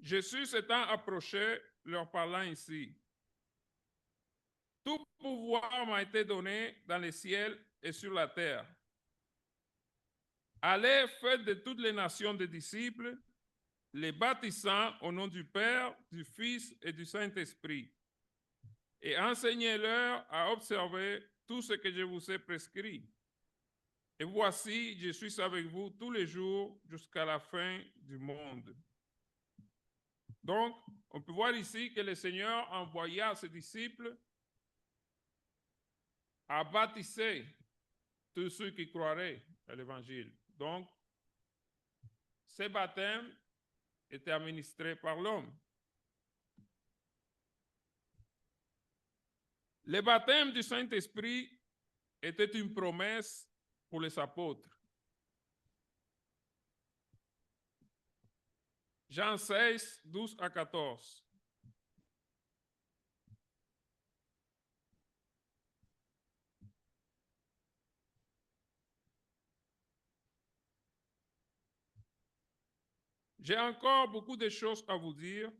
Jésus s'étant approché, leur parlant ainsi. Tout pouvoir m'a été donné dans les ciels et sur la terre. Allez, faites de toutes les nations des disciples, les baptisant au nom du Père, du Fils et du Saint-Esprit, et enseignez-leur à observer tout ce que je vous ai prescrit. Et voici, je suis avec vous tous les jours jusqu'à la fin du monde. Donc, on peut voir ici que le Seigneur envoya ses disciples à baptiser tous ceux qui croiraient à l'Évangile. Donc, ces baptêmes étaient administrés par l'homme. Le baptême du Saint-Esprit était une promesse pour les apôtres. Jean 16, 12 à 14. J'ai encore beaucoup de choses à vous dire,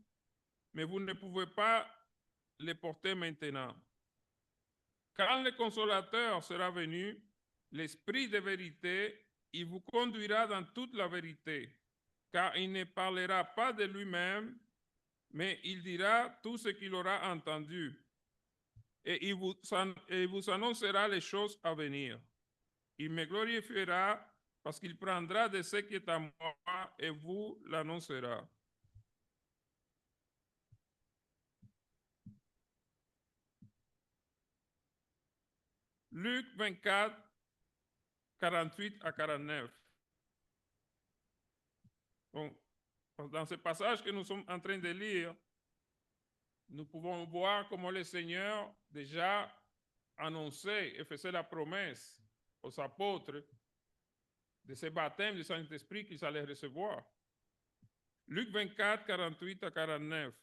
mais vous ne pouvez pas les porter maintenant. Quand le consolateur sera venu, l'Esprit de vérité, il vous conduira dans toute la vérité, car il ne parlera pas de lui-même, mais il dira tout ce qu'il aura entendu, et il vous annoncera les choses à venir. Il me glorifiera parce qu'il prendra de ce qui est à moi et vous l'annoncera. Luc 24, 48 à 49. Bon, dans ce passage que nous sommes en train de lire, nous pouvons voir comment le Seigneur déjà annonçait et faisait la promesse aux apôtres de ce baptême du Saint-Esprit qu'ils allaient recevoir. Luc 24, 48 à 49.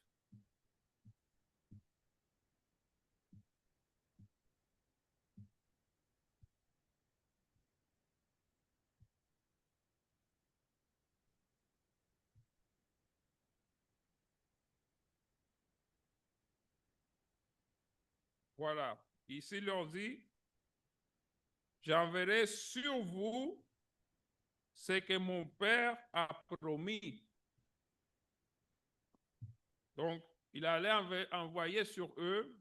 Voilà. Ici, il leur dit, j'enverrai sur vous ce que mon Père a promis. Donc, il allait envoyer sur eux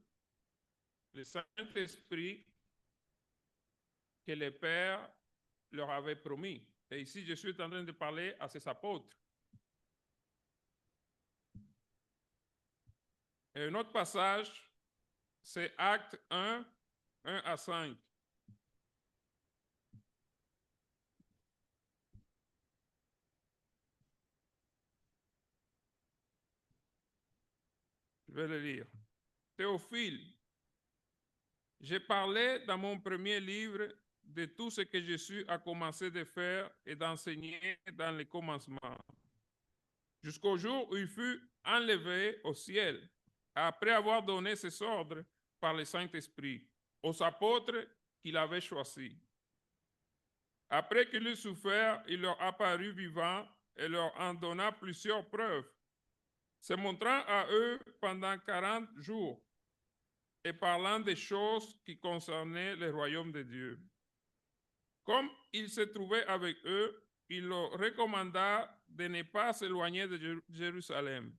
le Saint-Esprit que le Père leur avait promis. Et ici, je suis en train de parler à ses apôtres. Et un autre passage, c'est Acte 1, 1 à 5. Je vais le lire. Théophile, j'ai parlé dans mon premier livre de tout ce que Jésus a commencé de faire et d'enseigner dans les commencements, jusqu'au jour où il fut enlevé au ciel, après avoir donné ses ordres par le Saint-Esprit aux apôtres qu'il avait choisis. Après qu'il eut souffert, il leur apparut vivant et leur en donna plusieurs preuves, se montrant à eux pendant 40 jours et parlant des choses qui concernaient le royaume de Dieu. Comme il se trouvait avec eux, il leur recommanda de ne pas s'éloigner de Jérusalem,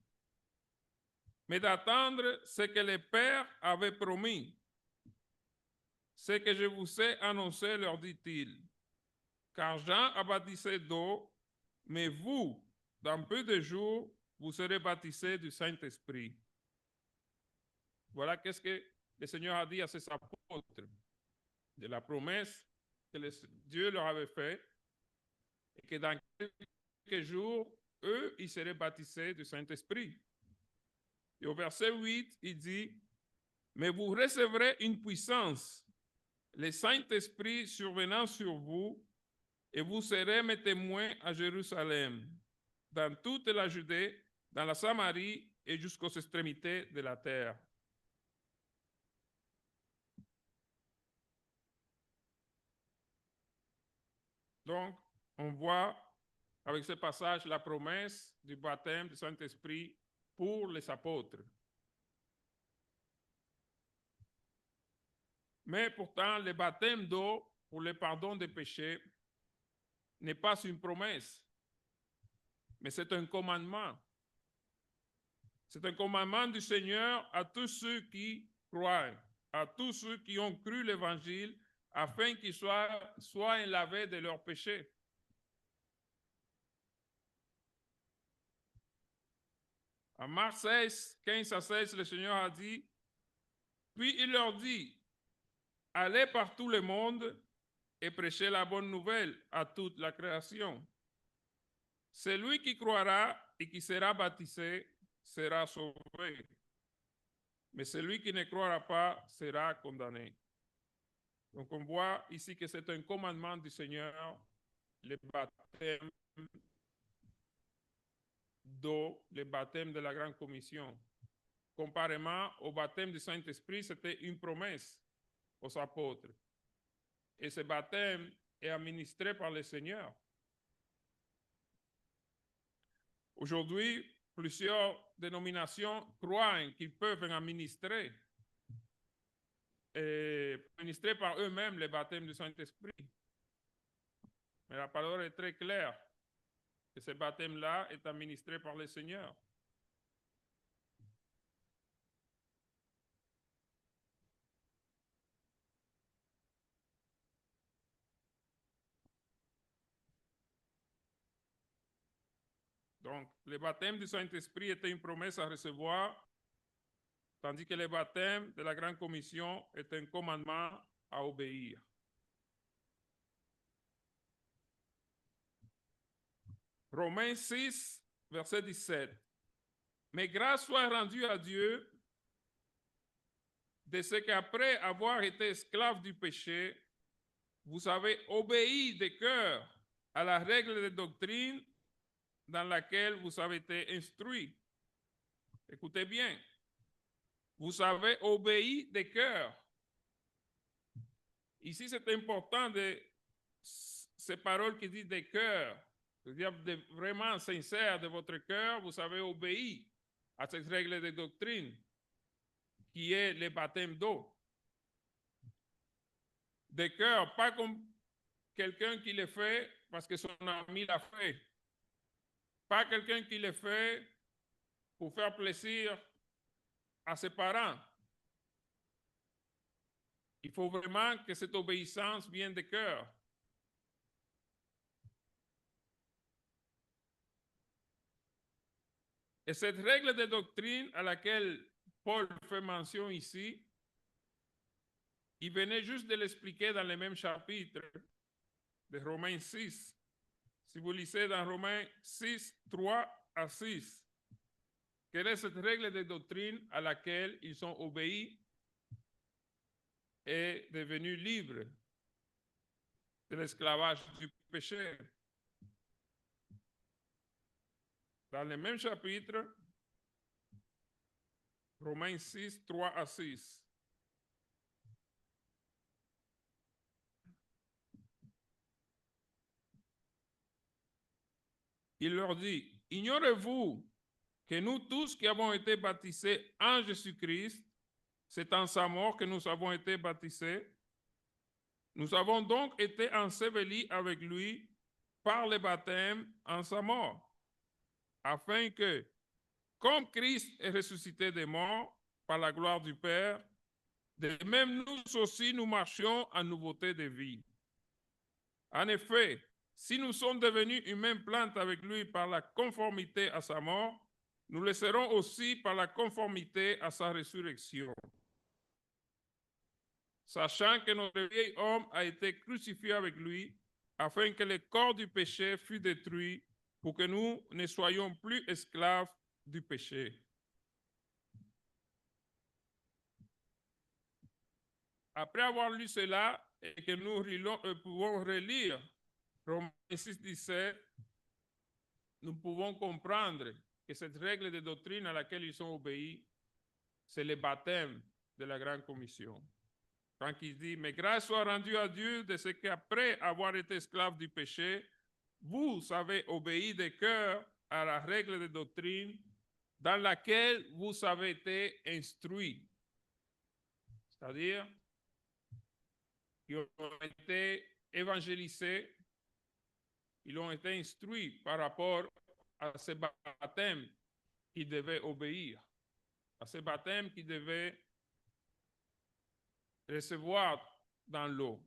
mais d'attendre ce que le Père avait promis. Ce que je vous ai annoncé, leur dit-il, car Jean a baptisé d'eau, mais vous, dans peu de jours, vous serez baptisés du Saint-Esprit. Voilà qu'est-ce que le Seigneur a dit à ses apôtres, de la promesse que Dieu leur avait faite, et que dans quelques jours, eux, ils seraient baptisés du Saint-Esprit. Et au verset 8, il dit, mais vous recevrez une puissance, le Saint-Esprit survenant sur vous, et vous serez mes témoins à Jérusalem, dans toute la Judée, dans la Samarie et jusqu'aux extrémités de la terre. Donc, on voit avec ce passage la promesse du baptême du Saint-Esprit pour les apôtres. Mais pourtant, le baptême d'eau pour le pardon des péchés n'est pas une promesse, mais c'est un commandement. C'est un commandement du Seigneur à tous ceux qui croient, à tous ceux qui ont cru l'Évangile, afin qu'ils soient lavés de leurs péchés. En Marc 16, 15 à 16, le Seigneur a dit, puis il leur dit, allez par tout le monde et prêchez la bonne nouvelle à toute la création. Celui qui croira et qui sera baptisé sera sauvé, mais celui qui ne croira pas sera condamné. Donc on voit ici que c'est un commandement du Seigneur, le baptême d'eau, le baptême de la Grande Commission. Comparément au baptême du Saint-Esprit, c'était une promesse aux apôtres. Et ce baptême est administré par le Seigneur. Aujourd'hui, plusieurs dénominations croient qu'ils peuvent administrer par eux-mêmes le baptême du Saint-Esprit. Mais la parole est très claire que ce baptême-là est administré par le Seigneur. Donc, le baptême du Saint-Esprit était une promesse à recevoir, tandis que le baptême de la Grande Commission est un commandement à obéir. Romains 6, verset 17. Mais grâce soit rendue à Dieu de ce qu'après avoir été esclave du péché, vous avez obéi de cœur à la règle de doctrine dans laquelle vous avez été instruit. Écoutez bien, vous avez obéi de cœur. Ici, c'est important de ces paroles qui disent de cœur, c'est-à-dire de vraiment sincère de votre cœur, vous avez obéi à cette règle de doctrine qui est le baptême d'eau. De cœur, pas comme quelqu'un qui le fait parce que son ami l'a fait. Pas quelqu'un qui le fait pour faire plaisir à ses parents. Il faut vraiment que cette obéissance vienne de cœur. Et cette règle de doctrine à laquelle Paul fait mention ici, il venait juste de l'expliquer dans le même chapitre de Romains 6. Si vous lisez dans Romains 6, 3 à 6, quelle est cette règle de doctrine à laquelle ils ont obéi et devenus libres de l'esclavage du péché. Dans le même chapitre, Romains 6, 3 à 6. Il leur dit, ignorez-vous que nous tous qui avons été baptisés en Jésus-Christ, c'est en sa mort que nous avons été baptisés. Nous avons donc été ensevelis avec lui par le baptême en sa mort, afin que, comme Christ est ressuscité des morts par la gloire du Père, de même nous aussi nous marchions en nouveauté de vie. En effet, si nous sommes devenus une même plante avec lui par la conformité à sa mort, nous le serons aussi par la conformité à sa résurrection. Sachant que notre vieil homme a été crucifié avec lui, afin que le corps du péché fût détruit, pour que nous ne soyons plus esclaves du péché. Après avoir lu cela, et que nous pouvons relire Romains 6, 17, nous pouvons comprendre que cette règle de doctrine à laquelle ils ont obéi, c'est le baptême de la Grande Commission. Quand il dit, mais grâce soit rendue à Dieu de ce qu'après avoir été esclave du péché, vous avez obéi de cœur à la règle de doctrine dans laquelle vous avez été instruits. C'est-à-dire qu'ils ont été évangélisés, ils ont été instruits par rapport à ce baptême qu'ils devaient obéir, à ce baptême qu'ils devaient recevoir dans l'eau.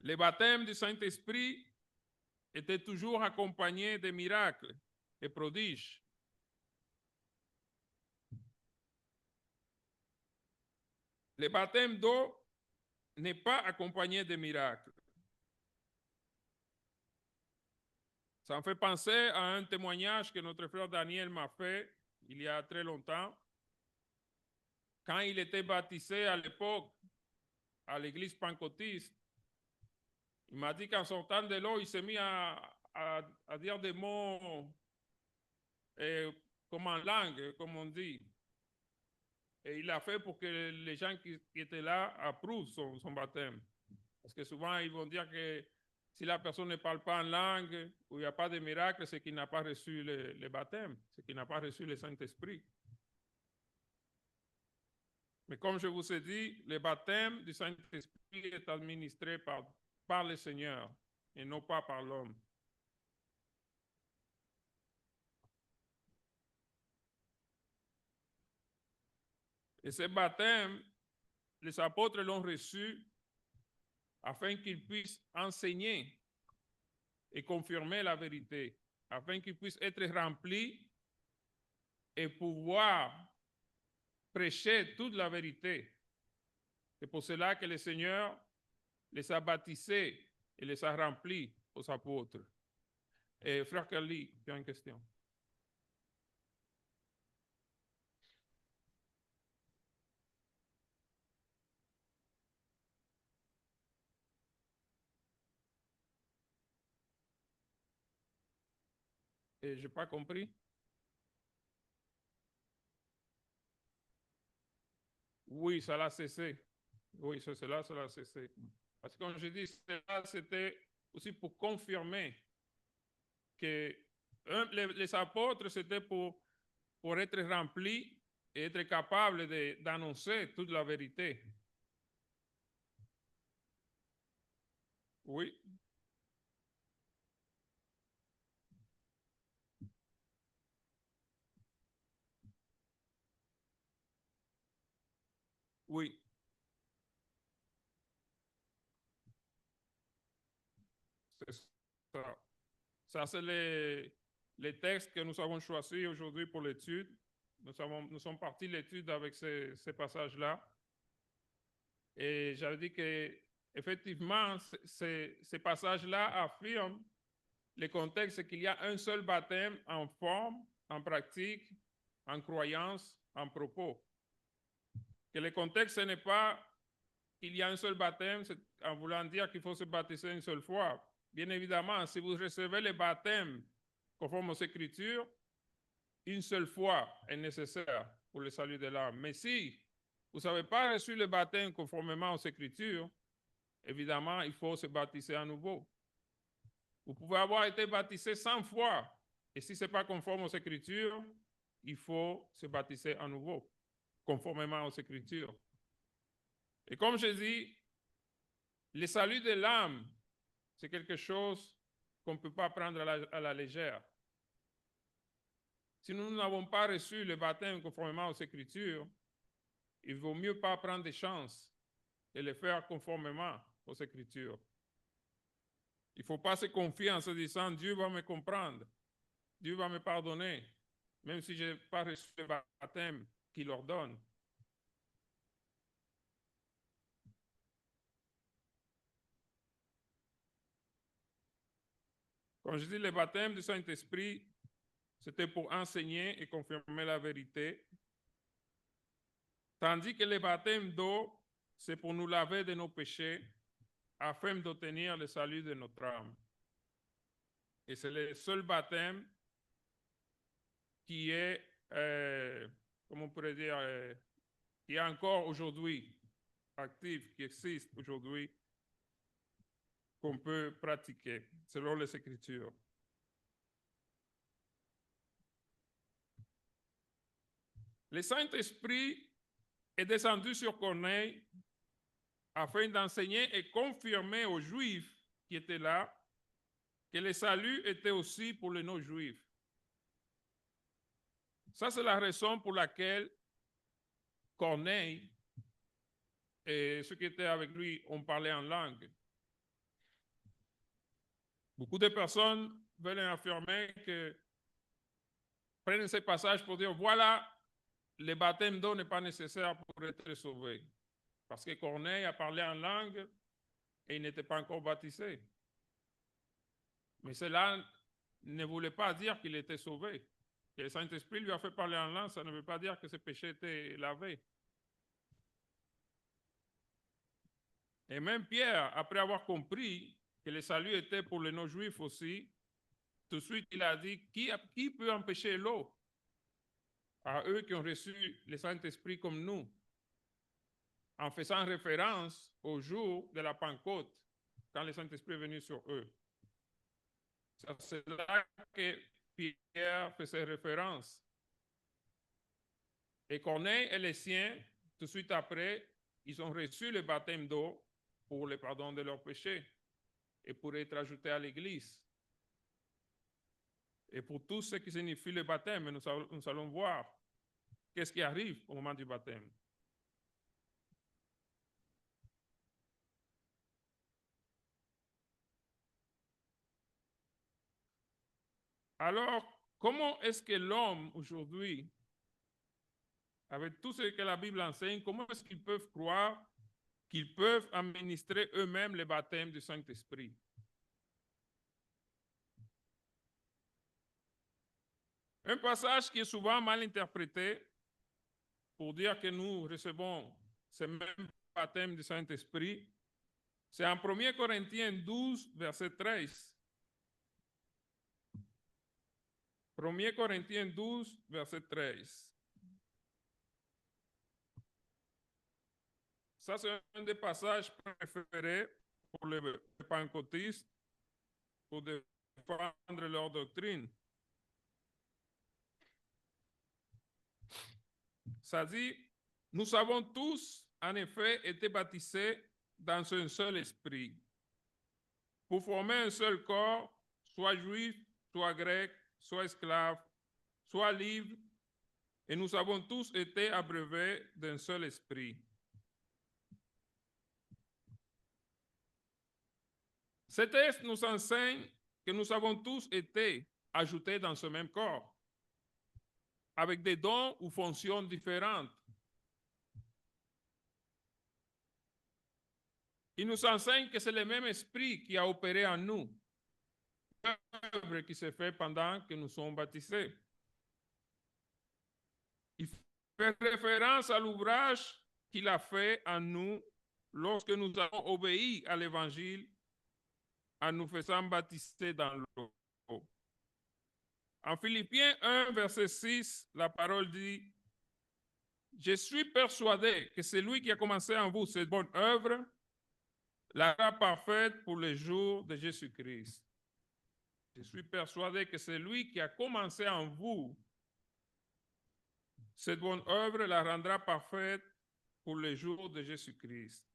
Le baptême du Saint-Esprit était toujours accompagné de miracles et prodiges. Le baptême d'eau n'est pas accompagné de miracles. Ça me fait penser à un témoignage que notre frère Daniel m'a fait il y a très longtemps. Quand il était baptisé à l'époque à l'église pentecôtiste, il m'a dit qu'en sortant de l'eau, il s'est mis à dire des mots comme en langue, comme on dit. Et il l'a fait pour que les gens qui étaient là approuvent son baptême. Parce que souvent, ils vont dire que si la personne ne parle pas en langue ou il n'y a pas de miracle, c'est qu'il n'a pas reçu le baptême, c'est qu'il n'a pas reçu le Saint-Esprit. Mais comme je vous ai dit, le baptême du Saint-Esprit est administré par le Seigneur et non pas par l'homme. Et ce baptême, les apôtres l'ont reçu afin qu'ils puissent enseigner et confirmer la vérité, afin qu'ils puissent être remplis et pouvoir prêcher toute la vérité. C'est pour cela que le Seigneur les a baptisés et les a remplis aux apôtres. Et frère Kelly, tu as une question? Et je n'ai pas compris. Oui, ça l'a cessé. Oui, cela, ça l'a cessé. Parce que comme je dis, cela, c'était aussi pour confirmer que les apôtres, c'était pour être remplis et être capables d'annoncer toute la vérité. Oui. Oui. C'est ça. Ça, c'est les textes que nous avons choisis aujourd'hui pour l'étude. Nous sommes partis de l'étude avec ces passages-là. Et j'avais dit que, effectivement, ces passages-là affirment le contexte qu'il y a un seul baptême en forme, en pratique, en croyance, en propos. Que le contexte, ce n'est pas qu'il y a un seul baptême, en voulant dire qu'il faut se baptiser une seule fois. Bien évidemment, si vous recevez le baptême conforme aux Écritures, une seule fois est nécessaire pour le salut de l'âme. Mais si vous n'avez pas reçu le baptême conformément aux Écritures, évidemment, il faut se baptiser à nouveau. Vous pouvez avoir été baptisé 100 fois, et si ce n'est pas conforme aux Écritures, il faut se baptiser à nouveau, conformément aux Écritures. Et comme je dis, le salut de l'âme, c'est quelque chose qu'on ne peut pas prendre à la légère. Si nous n'avons pas reçu le baptême conformément aux Écritures, il vaut mieux pas prendre de chance et le faire conformément aux Écritures. Il ne faut pas se confier en se disant Dieu va me comprendre, Dieu va me pardonner, même si je n'ai pas reçu le baptême qu'il ordonne. Comme je dis, le baptême du Saint-Esprit, c'était pour enseigner et confirmer la vérité, tandis que le baptême d'eau, c'est pour nous laver de nos péchés afin d'obtenir le salut de notre âme. Et c'est le seul baptême qui est, comment on pourrait dire, qui est encore aujourd'hui active qui existe aujourd'hui qu'on peut pratiquer selon les Écritures. Le Saint-Esprit est descendu sur Corneille afin d'enseigner et confirmer aux Juifs qui étaient là que le salut était aussi pour les non-Juifs. Ça, c'est la raison pour laquelle Corneille et ceux qui étaient avec lui ont parlé en langue. Beaucoup de personnes veulent affirmer que prennent ces passages pour dire voilà, le baptême d'eau n'est pas nécessaire pour être sauvé. Parce que Corneille a parlé en langue et il n'était pas encore baptisé. Mais cela ne voulait pas dire qu'il était sauvé. Que le Saint-Esprit lui a fait parler en langue, ça ne veut pas dire que ses péchés étaient lavés. Et même Pierre, après avoir compris que le salut était pour les non-juifs aussi, tout de suite il a dit, qui peut empêcher l'eau? À eux qui ont reçu le Saint-Esprit comme nous, en faisant référence au jour de la Pentecôte, quand le Saint-Esprit est venu sur eux. C'est là que Pierre faisait référence. Et Corneille et les siens, tout de suite après, ils ont reçu le baptême d'eau pour le pardon de leurs péchés et pour être ajoutés à l'Église. Et pour tout ce qui signifie le baptême, nous allons voir qu'est-ce qui arrive au moment du baptême. Alors, comment est-ce que l'homme aujourd'hui, avec tout ce que la Bible enseigne, comment est-ce qu'ils peuvent croire qu'ils peuvent administrer eux-mêmes le baptême du Saint-Esprit? Un passage qui est souvent mal interprété pour dire que nous recevons ce même baptême du Saint-Esprit, c'est en 1 Corinthiens 12, verset 13. 1 Corinthiens 12, verset 13. Ça, c'est un des passages préférés pour les pentecôtistes pour défendre leur doctrine. Ça dit, nous avons tous, en effet, été baptisés dans un seul esprit, pour former un seul corps, soit juif, soit grec, soit esclave, soit libre, et nous avons tous été abreuvés d'un seul esprit. Ce texte nous enseigne que nous avons tous été ajoutés dans ce même corps, avec des dons ou fonctions différentes. Il nous enseigne que c'est le même esprit qui a opéré en nous, l'œuvre qui s'est faite pendant que nous sommes baptisés. Il fait référence à l'ouvrage qu'il a fait en nous lorsque nous avons obéi à l'évangile en nous faisant baptiser dans l'eau. En Philippiens 1, verset 6, la parole dit, « Je suis persuadé que celui qui a commencé en vous cette bonne œuvre la rend parfaite pour les jours de Jésus-Christ. Je suis persuadé que celui qui a commencé en vous cette bonne œuvre la rendra parfaite pour les jours de Jésus-Christ. »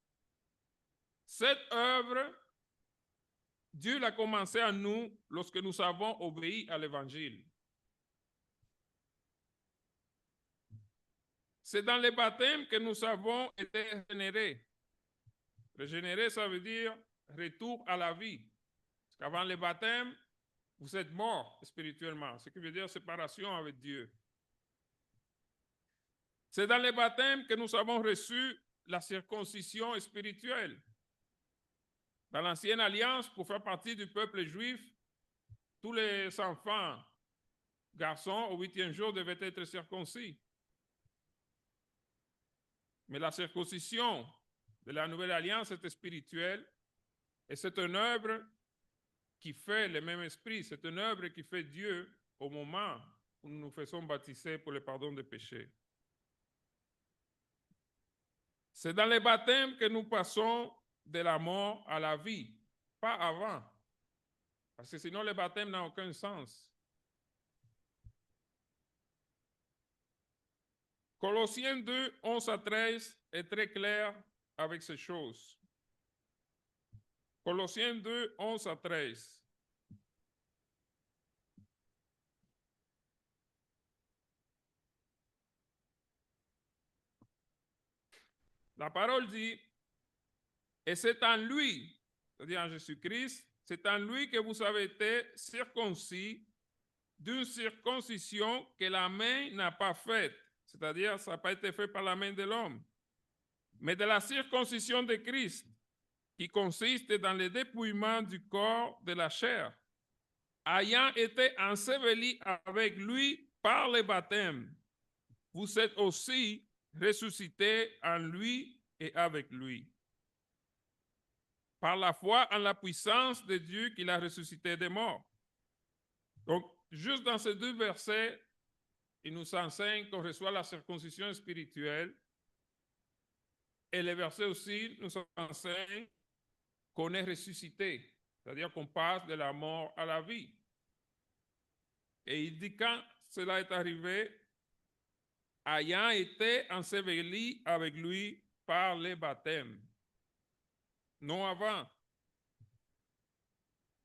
Cette œuvre, Dieu l'a commencé en nous lorsque nous avons obéi à l'évangile. C'est dans le baptême que nous avons été régénérés. Régénérer, ça veut dire retour à la vie. Parce qu'avant le baptême, vous êtes mort spirituellement, ce qui veut dire séparation avec Dieu. C'est dans le baptême que nous avons reçu la circoncision spirituelle. Dans l'ancienne alliance, pour faire partie du peuple juif, tous les enfants, garçons, au 8e jour devaient être circoncis. Mais la circoncision de la nouvelle alliance est spirituelle et c'est une œuvre qui fait le même esprit, c'est une œuvre qui fait Dieu au moment où nous nous faisons baptiser pour le pardon des péchés. C'est dans le baptême que nous passons de la mort à la vie, pas avant. Parce que sinon, le baptême n'a aucun sens. Colossiens 2, 11 à 13 est très clair avec ces choses. Colossiens 2, 11 à 13. La parole dit, et c'est en lui, c'est-à-dire en Jésus-Christ, c'est en lui que vous avez été circoncis d'une circoncision que la main n'a pas faite, c'est-à-dire ça n'a pas été fait par la main de l'homme, mais de la circoncision de Christ, qui consiste dans le dépouillement du corps de la chair, ayant été ensevelis avec lui par le baptême. Vous êtes aussi ressuscités en lui et avec lui, par la foi en la puissance de Dieu qui l'a ressuscité des morts. Donc, juste dans ces deux versets, il nous enseigne qu'on reçoit la circoncision spirituelle. Et les versets aussi nous enseignent qu'on est ressuscité, c'est-à-dire qu'on passe de la mort à la vie. Et il dit quand cela est arrivé, ayant été enseveli avec lui par le baptême, non avant.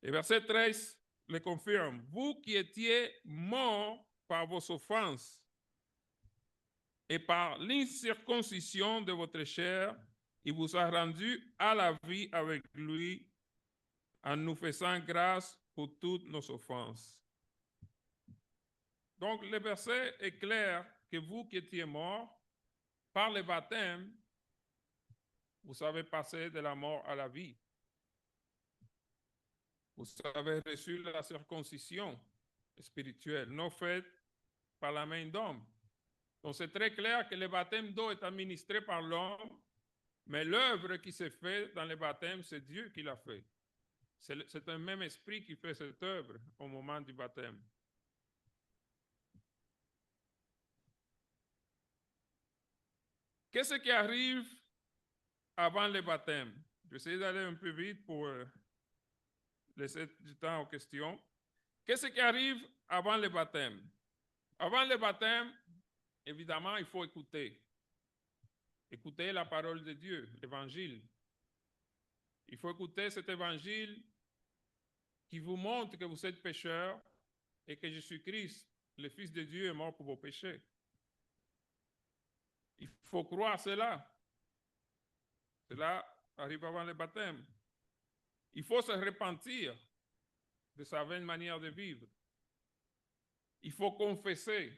Et verset 13 le confirme. Vous qui étiez morts par vos offenses et par l'incirconcision de votre chair, il vous a rendu à la vie avec lui en nous faisant grâce pour toutes nos offenses. Donc le verset est clair que vous qui étiez morts, par le baptême, vous avez passé de la mort à la vie. Vous avez reçu la circoncision spirituelle, non faite par la main d'homme. Donc c'est très clair que le baptême d'eau est administré par l'homme, mais l'œuvre qui s'est faite dans le baptême, c'est Dieu qui l'a fait. C'est un même esprit qui fait cette œuvre au moment du baptême. Qu'est-ce qui arrive avant le baptême? Je vais essayer d'aller un peu vite pour laisser du temps aux questions. Qu'est-ce qui arrive avant le baptême? Avant le baptême, évidemment, il faut écouter. Écouter la parole de Dieu, l'évangile. Il faut écouter cet évangile qui vous montre que vous êtes pécheur et que Jésus-Christ, le Fils de Dieu, est mort pour vos péchés. Il faut croire cela. Cela arrive avant le baptême. Il faut se repentir de sa vaine manière de vivre. Il faut confesser,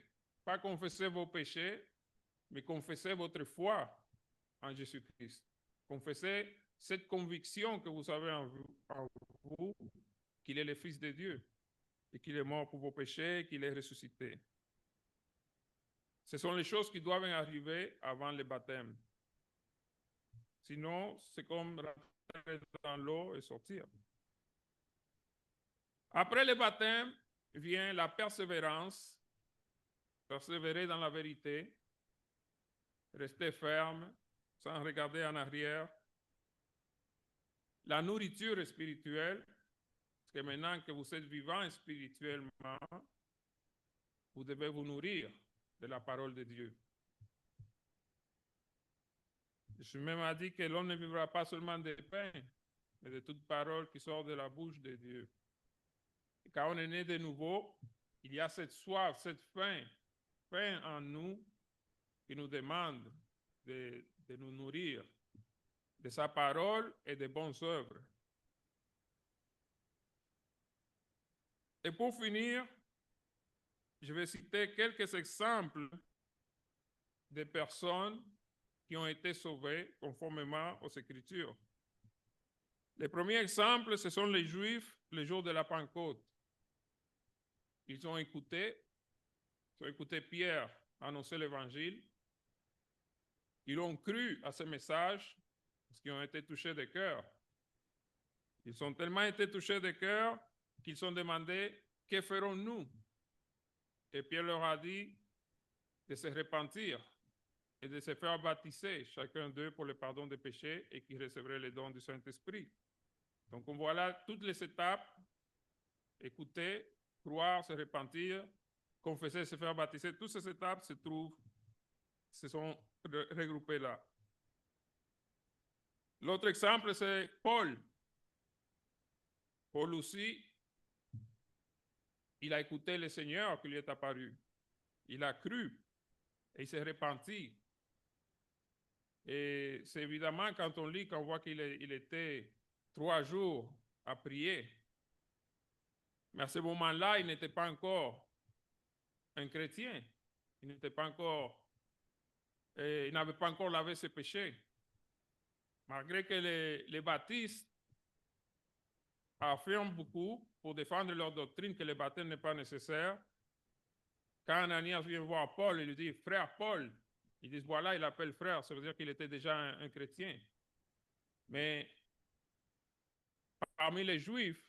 pas confesser vos péchés, mais confesser votre foi en Jésus-Christ. Confesser cette conviction que vous avez en vous qu'il est le Fils de Dieu et qu'il est mort pour vos péchés, qu'il est ressuscité. Ce sont les choses qui doivent arriver avant le baptême. Sinon, c'est comme rentrer dans l'eau et sortir. Après le baptême vient la persévérance, persévérer dans la vérité, rester ferme, sans regarder en arrière. La nourriture spirituelle, parce que maintenant que vous êtes vivant spirituellement, vous devez vous nourrir de la parole de Dieu. Jésus même a dit que l'homme ne vivra pas seulement de pain, mais de toute parole qui sort de la bouche de Dieu. Et quand on est né de nouveau, il y a cette soif, cette faim en nous qui nous demande de nous nourrir de sa parole et de bonnes œuvres. Et pour finir, je vais citer quelques exemples de personnes qui ont été sauvées conformément aux Écritures. Les premiers exemples, ce sont les Juifs le jour de la Pentecôte. Ils ont écouté Pierre annoncer l'Évangile. Ils ont cru à ce message parce qu'ils ont été touchés de cœur. Ils ont tellement été touchés de cœur qu'ils ont demandé « Que ferons-nous » Et Pierre leur a dit de se repentir et de se faire baptiser, chacun d'eux, pour le pardon des péchés et qui recevraient les dons du Saint-Esprit. Donc, on voit là toutes les étapes: écouter, croire, se repentir, confesser, se faire baptiser. Toutes ces étapes se sont regroupées là. L'autre exemple, c'est Paul. Paul aussi, il a écouté le Seigneur qui lui est apparu. Il a cru et il s'est repenti. Et c'est évidemment, quand on lit, qu'on voit qu'il était 3 jours à prier. Mais à ce moment-là, il n'était pas encore un chrétien. Il n'était pas encore, il n'avait pas encore lavé ses péchés. Malgré que les baptistes affirment beaucoup pour défendre leur doctrine que le baptême n'est pas nécessaire, quand Ananias vient voir Paul, il lui dit: frère Paul. Ils disent: voilà, il l'appelle frère, ça veut dire qu'il était déjà un chrétien. Mais parmi les Juifs,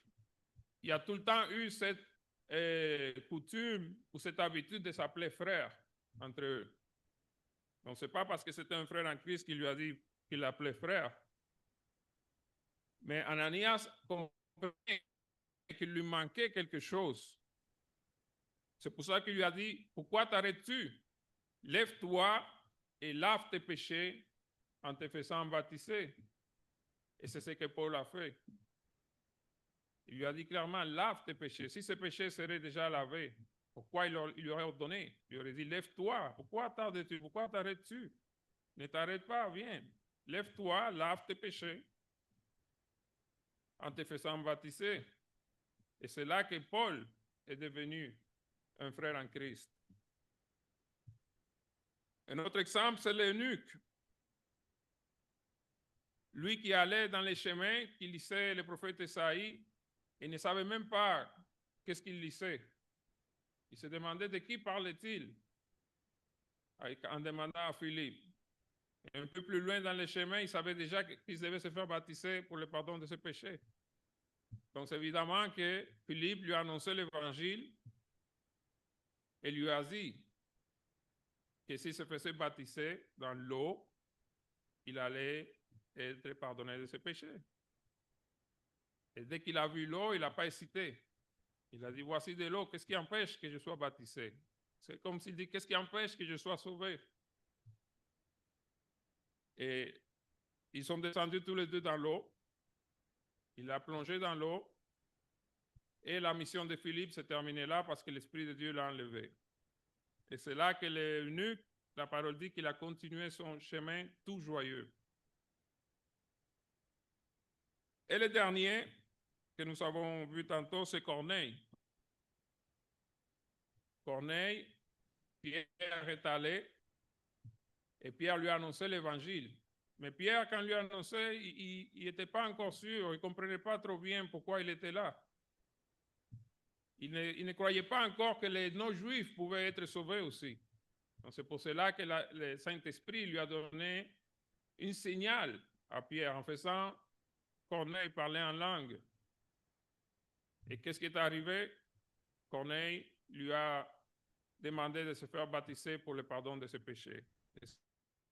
il y a tout le temps eu cette coutume ou cette habitude de s'appeler frère entre eux. Donc, ce n'est pas parce que c'était un frère en Christ qu'il lui a dit qu'il l'appelait frère. Mais Ananias comprenait qu'il lui manquait quelque chose. C'est pour ça qu'il lui a dit: pourquoi t'arrêtes-tu? Lève-toi et lave tes péchés en te faisant baptiser. Et c'est ce que Paul a fait. Il lui a dit clairement: lave tes péchés. Si ces péchés seraient déjà lavés, pourquoi il lui aurait ordonné? Il lui aurait dit: lève-toi. Pourquoi tardes-tu? Pourquoi t'arrêtes-tu? Ne t'arrête pas, viens. Lève-toi, lave tes péchés en te faisant baptiser. Et c'est là que Paul est devenu un frère en Christ. Un autre exemple, c'est l'eunuque. Lui qui allait dans les chemins, qui lisait le prophète Esaïe, et ne savait même pas qu'est-ce qu'il lisait. Il se demandait de qui parlait-il en demandant à Philippe. Et un peu plus loin dans les chemins, il savait déjà qu'il devait se faire baptiser pour le pardon de ses péchés. Donc, c'est évidemment que Philippe lui a annoncé l'évangile et lui a dit que s'il se faisait baptiser dans l'eau, il allait être pardonné de ses péchés. Et dès qu'il a vu l'eau, il n'a pas hésité. Il a dit: voici de l'eau, qu'est-ce qui empêche que je sois baptisé? C'est comme s'il dit: qu'est-ce qui empêche que je sois sauvé? Et ils sont descendus tous les deux dans l'eau. Il a plongé dans l'eau. Et la mission de Philippe s'est terminée là parce que l'Esprit de Dieu l'a enlevé. Et c'est là que l'eunuque, la parole dit qu'il a continué son chemin tout joyeux. Et le dernier que nous avons vu tantôt, c'est Corneille. Corneille, Pierre est allé et Pierre lui a annoncé l'évangile. Mais Pierre, quand lui a annoncé, il n'était pas encore sûr, il ne comprenait pas trop bien pourquoi il était là. Il ne croyait pas encore que les non-juifs pouvaient être sauvés aussi. C'est pour cela que le Saint-Esprit lui a donné une signal à Pierre en faisant Corneille parler en langue. Et qu'est-ce qui est arrivé? Corneille lui a demandé de se faire baptiser pour le pardon de ses péchés.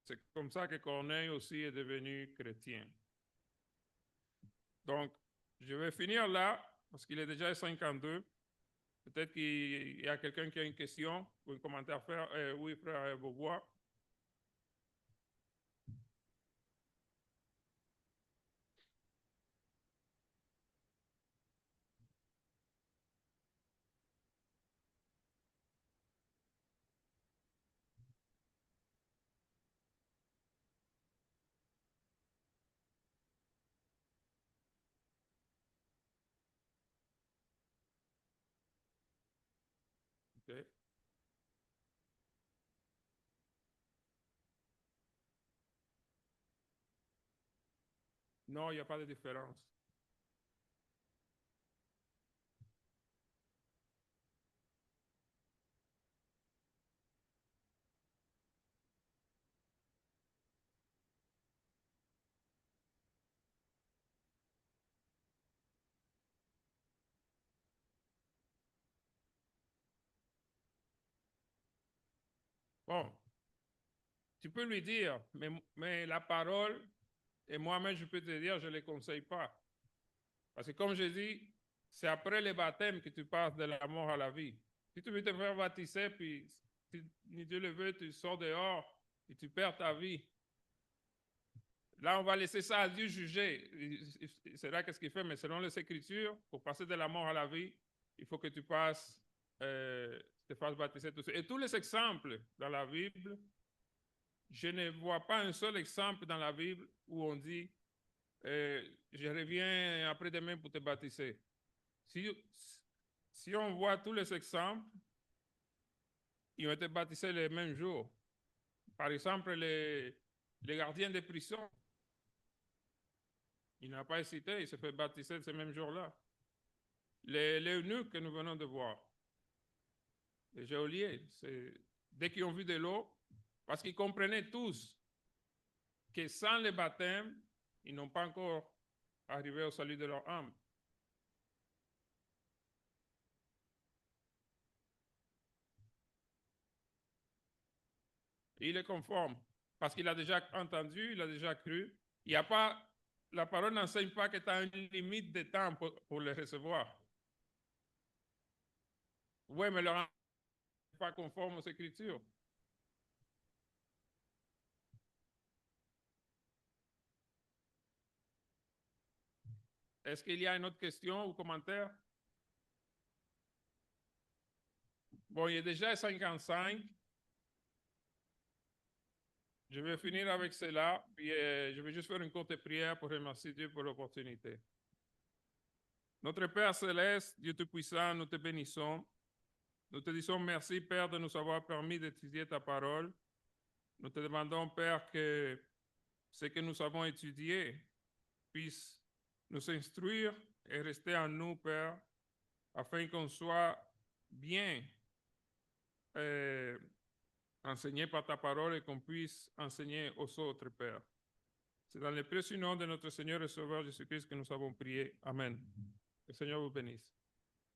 C'est comme ça que Corneille aussi est devenu chrétien. Donc, je vais finir là, parce qu'il est déjà 52. Peut-être qu'il y a quelqu'un qui a une question ou un commentaire à faire. Oui, frère Beauvoir. Okay. Non, il n'y a pas de différence. Bon, Tu peux lui dire, mais la parole, et moi-même, je peux te dire, je ne les conseille pas. Parce que comme je dis, c'est après le baptême que tu passes de la mort à la vie. Si tu veux te faire baptiser, puis si Dieu le veut, tu sors dehors et tu perds ta vie. Là, on va laisser ça à Dieu juger. C'est là qu'est-ce qu'il fait, mais selon les Écritures, pour passer de la mort à la vie, il faut que tu passes, te fasses baptiser tout ça. Et tous les exemples dans la Bible, je ne vois pas un seul exemple dans la Bible où on dit je reviens après-demain pour te baptiser. Si on voit tous les exemples, ils ont été baptisés le même jour. Par exemple, les gardiens de prison, il n'a pas hésité, il s'est fait baptiser ce même jour-là. Les eunuques que nous venons de voir, les geôliers, dès qu'ils ont vu de l'eau, parce qu'ils comprenaient tous que sans le baptême, ils n'ont pas encore arrivé au salut de leur âme. Et il est conforme, parce qu'il a déjà entendu, il a déjà cru. Il y a pas, la parole n'enseigne pas que tu as une limite de temps pour le recevoir. Oui, mais leur n'est pas conforme aux Écritures. Est-ce qu'il y a une autre question ou commentaire? Bon, il est déjà 55. Je vais finir avec cela, puis je vais juste faire une courte prière pour remercier Dieu pour l'opportunité. Notre Père céleste, Dieu Tout-Puissant, nous te bénissons. Nous te disons merci, Père, de nous avoir permis d'étudier ta parole. Nous te demandons, Père, que ce que nous avons étudié puisse nous instruire et rester en nous, Père, afin qu'on soit bien enseigné par ta parole et qu'on puisse enseigner aux autres, Père. C'est dans le précieux nom de notre Seigneur et Sauveur Jésus-Christ que nous avons prié. Amen. Que le Seigneur vous bénisse.